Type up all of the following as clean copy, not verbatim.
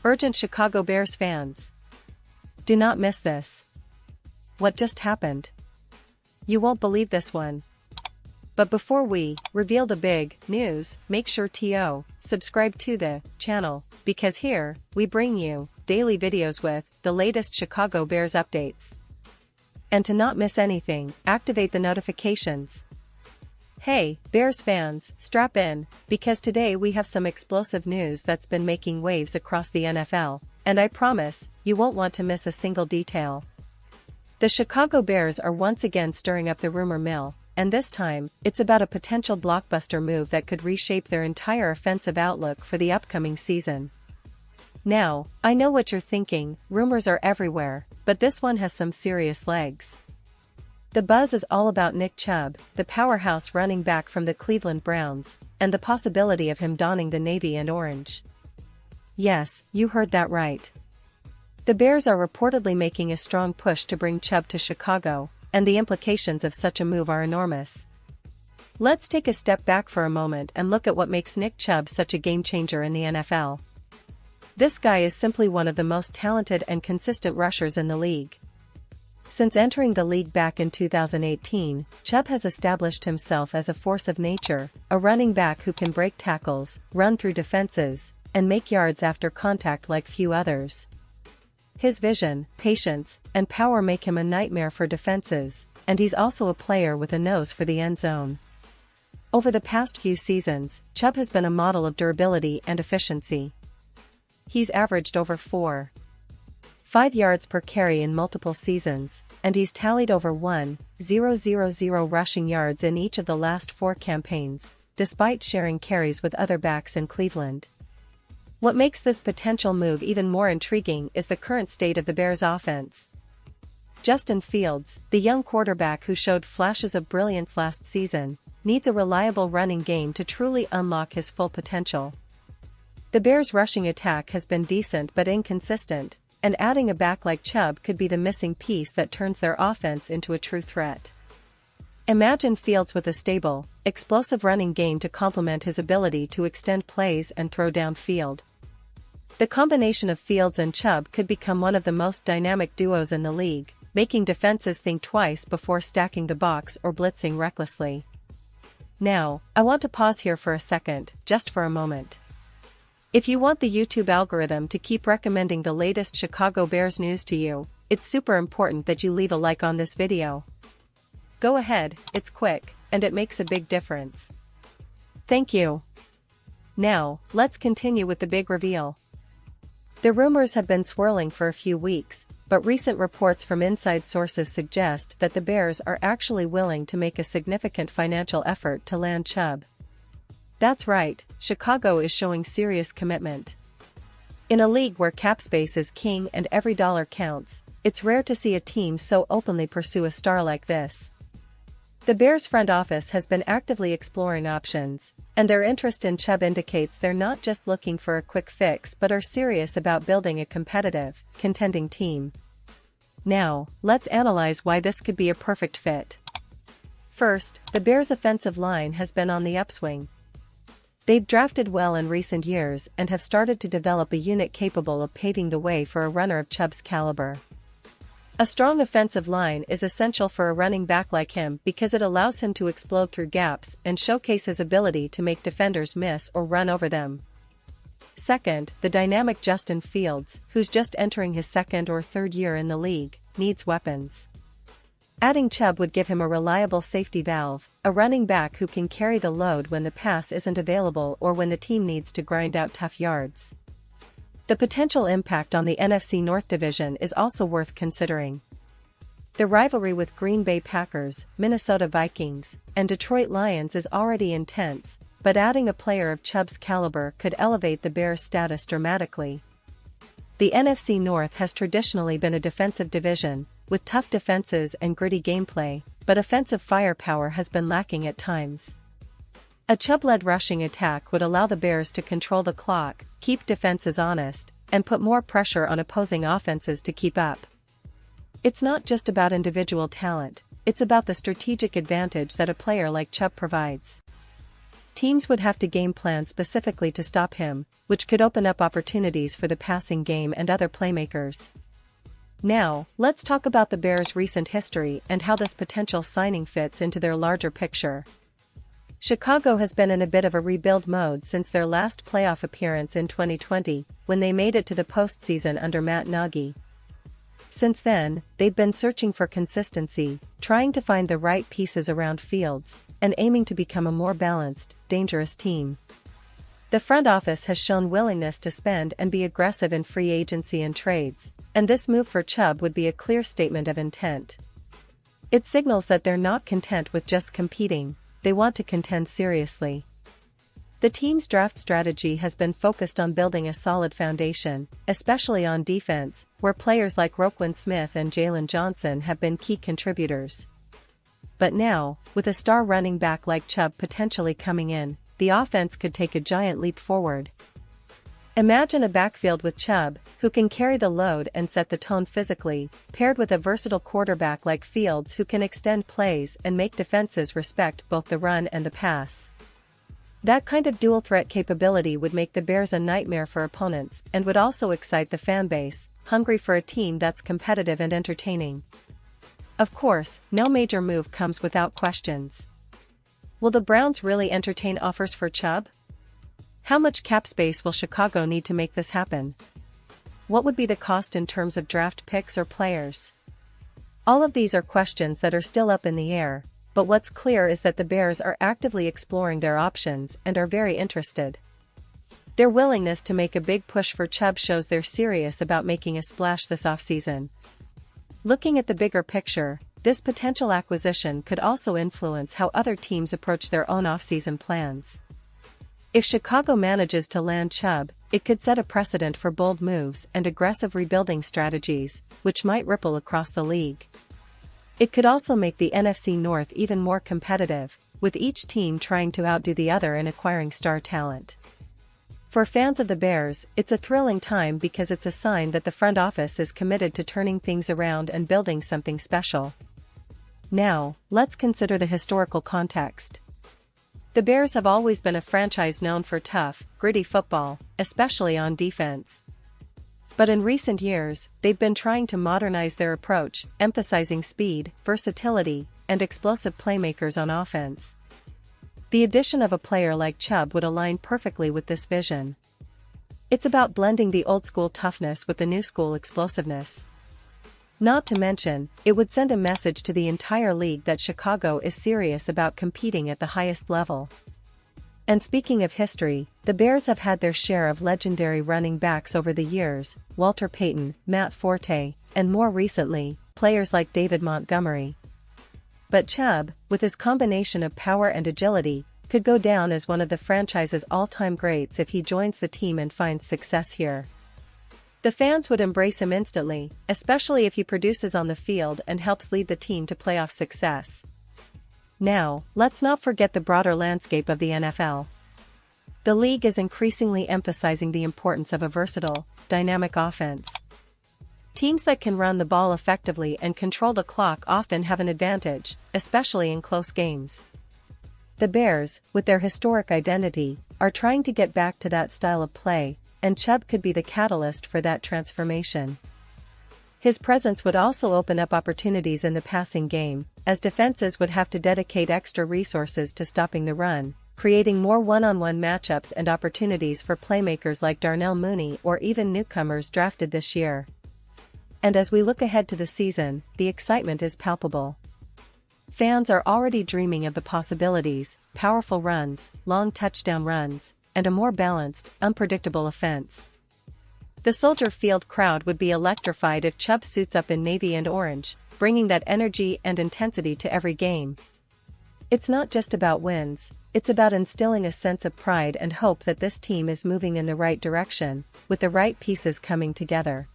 Urgent Chicago Bears fans. Do not miss this. What just happened? You won't believe this one. But before we reveal the big news, make sure to subscribe to the channel, because here, we bring you daily videos with the latest Chicago Bears updates. And to not miss anything, activate the notifications. Hey, Bears fans, strap in, because today we have some explosive news that's been making waves across the NFL, and I promise, you won't want to miss a single detail. The Chicago Bears are once again stirring up the rumor mill, and this time, it's about a potential blockbuster move that could reshape their entire offensive outlook for the upcoming season. Now, I know what you're thinking, rumors are everywhere, but this one has some serious legs. The buzz is all about Nick Chubb, the powerhouse running back from the Cleveland Browns, and the possibility of him donning the navy and orange. Yes, you heard that right. The Bears are reportedly making a strong push to bring Chubb to Chicago, and the implications of such a move are enormous. Let's take a step back for a moment and look at what makes Nick Chubb such a game-changer in the NFL. This guy is simply one of the most talented and consistent rushers in the league. Since entering the league back in 2018, Chubb has established himself as a force of nature, a running back who can break tackles, run through defenses, and make yards after contact like few others. His vision, patience, and power make him a nightmare for defenses, and he's also a player with a nose for the end zone. Over the past few seasons, Chubb has been a model of durability and efficiency. He's averaged over 4.5 yards per carry in multiple seasons, and he's tallied over 1,000 rushing yards in each of the last 4 campaigns, despite sharing carries with other backs in Cleveland. What makes this potential move even more intriguing is the current state of the Bears' offense. Justin Fields, the young quarterback who showed flashes of brilliance last season, needs a reliable running game to truly unlock his full potential. The Bears' rushing attack has been decent but inconsistent, and adding a back like Chubb could be the missing piece that turns their offense into a true threat. Imagine Fields with a stable, explosive running game to complement his ability to extend plays and throw downfield. The combination of Fields and Chubb could become one of the most dynamic duos in the league, making defenses think twice before stacking the box or blitzing recklessly. Now, I want to pause here for a second, just for a moment. If you want the YouTube algorithm to keep recommending the latest Chicago Bears news to you, it's super important that you leave a like on this video. Go ahead, it's quick, and it makes a big difference. Thank you. Now, let's continue with the big reveal. The rumors have been swirling for a few weeks, but recent reports from inside sources suggest that the Bears are actually willing to make a significant financial effort to land Chubb. That's right, Chicago is showing serious commitment. In a league where cap space is king and every dollar counts, it's rare to see a team so openly pursue a star like this. The Bears front office has been actively exploring options, and their interest in Chubb indicates they're not just looking for a quick fix but are serious about building a competitive, contending team. Now, let's analyze why this could be a perfect fit. First, the Bears' offensive line has been on the upswing. They've drafted well in recent years and have started to develop a unit capable of paving the way for a runner of Chubb's caliber. A strong offensive line is essential for a running back like him because it allows him to explode through gaps and showcase his ability to make defenders miss or run over them. Second, the dynamic Justin Fields, who's just entering his second or third year in the league, needs weapons. Adding Chubb would give him a reliable safety valve, a running back who can carry the load when the pass isn't available or when the team needs to grind out tough yards. The potential impact on the NFC North Division is also worth considering. The rivalry with Green Bay Packers, Minnesota Vikings, and Detroit Lions is already intense, but adding a player of Chubb's caliber could elevate the Bears' status dramatically. The NFC North has traditionally been a defensive division, with tough defenses and gritty gameplay, but offensive firepower has been lacking at times. A Chubb-led rushing attack would allow the Bears to control the clock, keep defenses honest, and put more pressure on opposing offenses to keep up. It's not just about individual talent, it's about the strategic advantage that a player like Chubb provides. Teams would have to game plan specifically to stop him, which could open up opportunities for the passing game and other playmakers. Now, let's talk about the Bears' recent history and how this potential signing fits into their larger picture. Chicago has been in a bit of a rebuild mode since their last playoff appearance in 2020, when they made it to the postseason under Matt Nagy. Since then, they've been searching for consistency, trying to find the right pieces around Fields, and aiming to become a more balanced, dangerous team. The front office has shown willingness to spend and be aggressive in free agency and trades, and this move for Chubb would be a clear statement of intent. It signals that they're not content with just competing, they want to contend seriously. The team's draft strategy has been focused on building a solid foundation, especially on defense, where players like Roquan Smith and Jalen Johnson have been key contributors. But now, with a star running back like Chubb potentially coming in, the offense could take a giant leap forward. Imagine a backfield with Chubb, who can carry the load and set the tone physically, paired with a versatile quarterback like Fields who can extend plays and make defenses respect both the run and the pass. That kind of dual-threat capability would make the Bears a nightmare for opponents and would also excite the fan base, hungry for a team that's competitive and entertaining. Of course, no major move comes without questions. Will the Browns really entertain offers for Chubb? How much cap space will Chicago need to make this happen? What would be the cost in terms of draft picks or players? All of these are questions that are still up in the air, but what's clear is that the Bears are actively exploring their options and are very interested. Their willingness to make a big push for Chubb shows they're serious about making a splash this offseason. Looking at the bigger picture, this potential acquisition could also influence how other teams approach their own offseason plans. If Chicago manages to land Chubb, it could set a precedent for bold moves and aggressive rebuilding strategies, which might ripple across the league. It could also make the NFC North even more competitive, with each team trying to outdo the other in acquiring star talent. For fans of the Bears, it's a thrilling time because it's a sign that the front office is committed to turning things around and building something special. Now, let's consider the historical context. The Bears have always been a franchise known for tough, gritty football, especially on defense. But in recent years, they've been trying to modernize their approach, emphasizing speed, versatility, and explosive playmakers on offense. The addition of a player like Chubb would align perfectly with this vision. It's about blending the old-school toughness with the new-school explosiveness. Not to mention, it would send a message to the entire league that Chicago is serious about competing at the highest level. And speaking of history, the Bears have had their share of legendary running backs over the years: Walter Payton, Matt Forte, and more recently, players like David Montgomery. But Chubb, with his combination of power and agility, could go down as one of the franchise's all-time greats if he joins the team and finds success here. The fans would embrace him instantly, especially if he produces on the field and helps lead the team to playoff success. Now, let's not forget the broader landscape of the NFL. The league is increasingly emphasizing the importance of a versatile, dynamic offense. Teams that can run the ball effectively and control the clock often have an advantage, especially in close games. The Bears, with their historic identity, are trying to get back to that style of play, and Chubb could be the catalyst for that transformation. His presence would also open up opportunities in the passing game, as defenses would have to dedicate extra resources to stopping the run, creating more one-on-one matchups and opportunities for playmakers like Darnell Mooney or even newcomers drafted this year. And as we look ahead to the season, the excitement is palpable. Fans are already dreaming of the possibilities: powerful runs, long touchdown runs, and a more balanced, unpredictable offense. The Soldier Field crowd would be electrified if Chubb suits up in navy and orange, bringing that energy and intensity to every game. It's not just about wins, it's about instilling a sense of pride and hope that this team is moving in the right direction, with the right pieces coming together.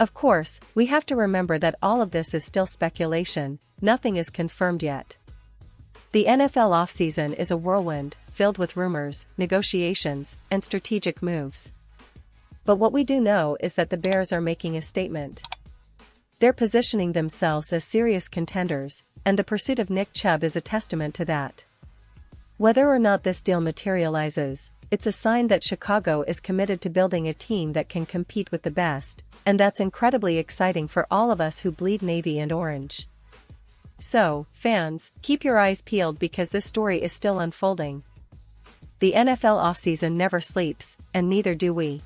Of course, we have to remember that all of this is still speculation, nothing is confirmed yet. The NFL offseason is a whirlwind, filled with rumors, negotiations, and strategic moves. But what we do know is that the Bears are making a statement. They're positioning themselves as serious contenders, and the pursuit of Nick Chubb is a testament to that. Whether or not this deal materializes, it's a sign that Chicago is committed to building a team that can compete with the best, and that's incredibly exciting for all of us who bleed navy and orange. So, fans, keep your eyes peeled because this story is still unfolding. The NFL offseason never sleeps, and neither do we.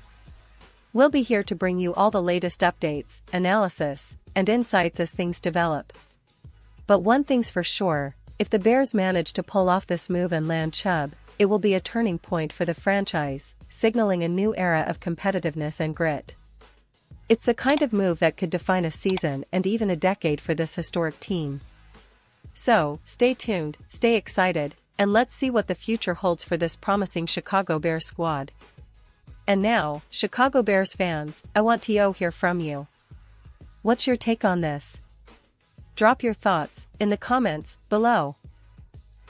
We'll be here to bring you all the latest updates, analysis, and insights as things develop. But one thing's for sure, if the Bears manage to pull off this move and land Chubb, it will be a turning point for the franchise, signaling a new era of competitiveness and grit. It's the kind of move that could define a season and even a decade for this historic team. So, stay tuned, stay excited, and let's see what the future holds for this promising Chicago Bears squad. And now, Chicago Bears fans, I want to hear from you. What's your take on this? Drop your thoughts in the comments below.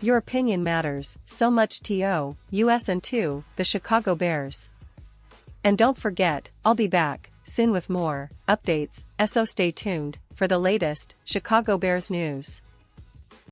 Your opinion matters so much to us and to the Chicago Bears. And don't forget, I'll be back soon with more updates, so stay tuned for the latest Chicago Bears news.